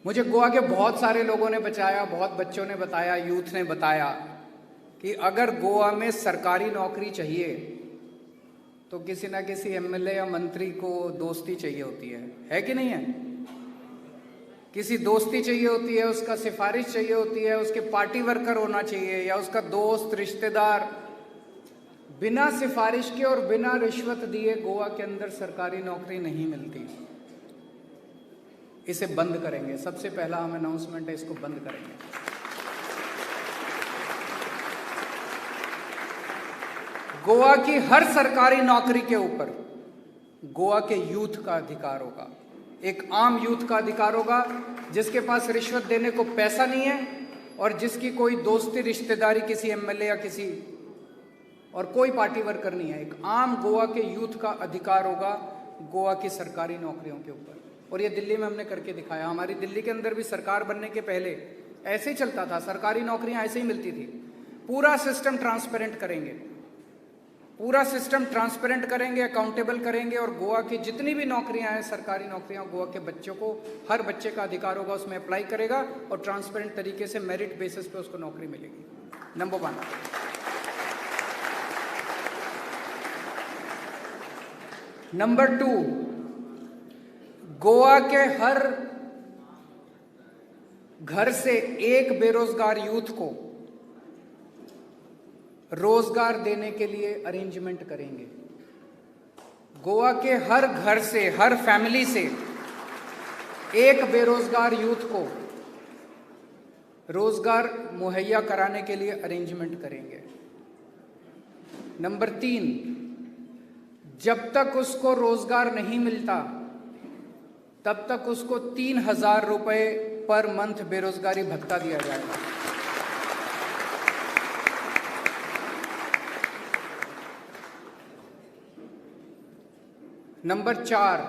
मुझे गोवा के बहुत सारे लोगों ने बचाया, बहुत बच्चों ने बताया, यूथ ने बताया कि अगर गोवा में सरकारी नौकरी चाहिए तो किसी ना किसी एमएलए या मंत्री को दोस्ती चाहिए होती है कि नहीं है? किसी दोस्ती चाहिए होती है, उसका सिफारिश चाहिए होती है, उसके पार्टी वर्कर होना चाहिए या उसका दोस्त रिश्तेदार। बिना सिफारिश के और बिना रिश्वत दिए गोवा के अंदर सरकारी नौकरी नहीं मिलती। इसे बंद करेंगे। सबसे पहला हम अनाउंसमेंट है, इसको बंद करेंगे। गोवा की हर सरकारी नौकरी के ऊपर गोवा के यूथ का अधिकार होगा। एक आम यूथ का अधिकार होगा जिसके पास रिश्वत देने को पैसा नहीं है और जिसकी कोई दोस्ती रिश्तेदारी किसी एमएलए या किसी और कोई पार्टी वर्कर नहीं है। एक आम गोवा के यूथ का अधिकार होगा गोवा की सरकारी नौकरियों के ऊपर। और ये दिल्ली में हमने करके दिखाया। हमारी दिल्ली के अंदर भी सरकार बनने के पहले ऐसे ही चलता था, सरकारी नौकरियां ऐसे ही मिलती थी। पूरा सिस्टम ट्रांसपेरेंट करेंगे, पूरा सिस्टम ट्रांसपेरेंट करेंगे, अकाउंटेबल करेंगे और गोवा की जितनी भी नौकरियां हैं, सरकारी नौकरियां, गोवा के बच्चों को, हर बच्चे का अधिकार होगा, उसमें अप्लाई करेगा और ट्रांसपेरेंट तरीके से मेरिट बेसिस पे उसको नौकरी मिलेगी। नंबर 1। नंबर 2, गोवा के हर घर से एक बेरोजगार यूथ को रोजगार देने के लिए अरेंजमेंट करेंगे। गोवा के हर घर से, हर फैमिली से एक बेरोजगार यूथ को रोजगार मुहैया कराने के लिए अरेंजमेंट करेंगे। नंबर 3, जब तक उसको रोजगार नहीं मिलता तब तक उसको 3,000 रुपए पर मंथ बेरोजगारी भत्ता दिया जाएगा। Number 4,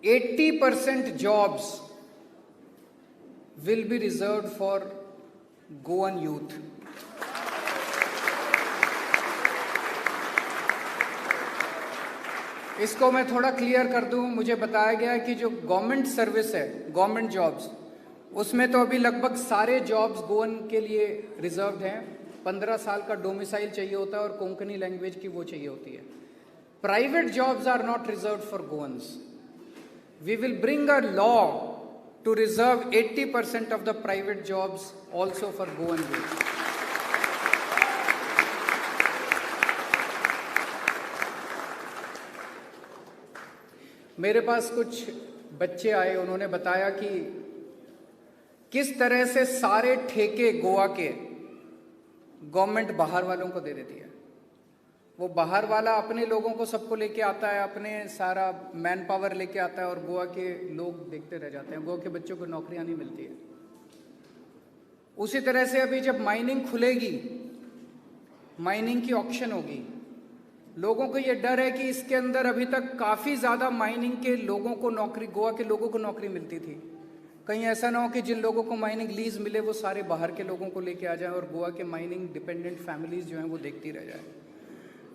80% jobs will be reserved for Goan youth. इसको मैं थोड़ा क्लियर कर दूं। मुझे बताया गया है कि जो गवर्नमेंट सर्विस है, गवर्नमेंट जॉब्स, उसमें तो अभी लगभग सारे जॉब्स गोवन के लिए रिजर्व्ड हैं। 15 साल का डोमिसाइल चाहिए होता है और कोंकणी लैंग्वेज की वो चाहिए होती है। Private jobs are not reserved for Goans. We will bring a law to reserve 80% of the private jobs also for Goan youth. मेरे पास कुछ बच्चे आए, उन्होंने बताया कि किस तरह से सारे ठेके गोवा के गवर्नमेंट बाहर वालों को दे देती है। वो बाहर वाला अपने लोगों को सबको लेके आता है, अपने सारा मैन पावर लेके आता है और गोवा के लोग देखते रह जाते हैं। गोवा के बच्चों को नौकरियां नहीं मिलती है। उसी तरह से अभी जब माइनिंग खुलेगी, माइनिंग की ऑक्शन होगी, लोगों को ये डर है कि इसके अंदर अभी तक काफ़ी ज़्यादा माइनिंग के लोगों को नौकरी, गोवा के लोगों को नौकरी मिलती थी। कहीं ऐसा ना हो कि जिन लोगों को माइनिंग लीज मिले वो सारे बाहर के लोगों को लेके आ जाएं और गोवा के माइनिंग डिपेंडेंट फैमिलीज जो हैं वो देखती रह जाए।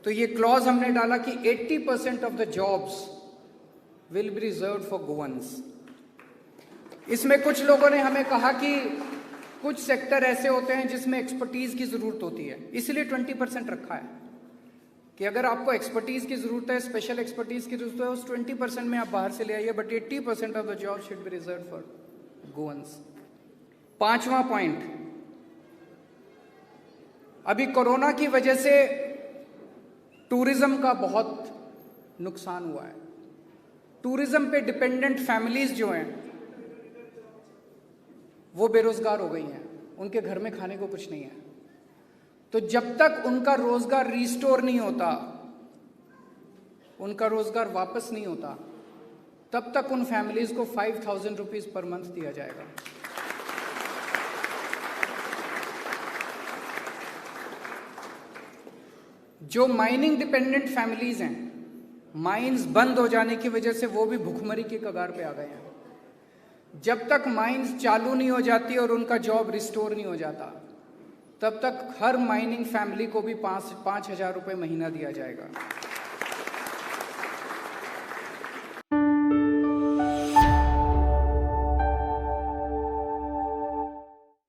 तो ये क्लॉज हमने डाला कि 80% of the jobs will be reserved for गोवंस। इसमें कुछ लोगों ने हमें कहा कि कुछ सेक्टर ऐसे होते हैं जिसमें एक्सपर्टीज की ज़रूरत होती है, इसलिए 20% रखा है कि अगर आपको एक्सपर्टीज की जरूरत है, स्पेशल एक्सपर्टीज की जरूरत है, उस 20% में आप बाहर से ले आइए, but 80% of the job should be reserved for Goans. 5वां पॉइंट, अभी कोरोना की वजह से टूरिज्म का बहुत नुकसान हुआ है। टूरिज्म पे डिपेंडेंट फैमिलीज जो हैं वो बेरोजगार हो गई हैं, उनके घर में खाने को कुछ नहीं है। तो जब तक उनका रोजगार रिस्टोर नहीं होता, उनका रोजगार वापस नहीं होता, तब तक उन फैमिलीज को 5,000 रुपीज पर मंथ दिया जाएगा। जो माइनिंग डिपेंडेंट फैमिलीज हैं, माइंस बंद हो जाने की वजह से वो भी भुखमरी की कगार पे आ गए हैं। जब तक माइंस चालू नहीं हो जाती और उनका जॉब रिस्टोर नहीं हो जाता, तब तक हर माइनिंग फैमिली को भी 5,000 रुपये महीना दिया जाएगा।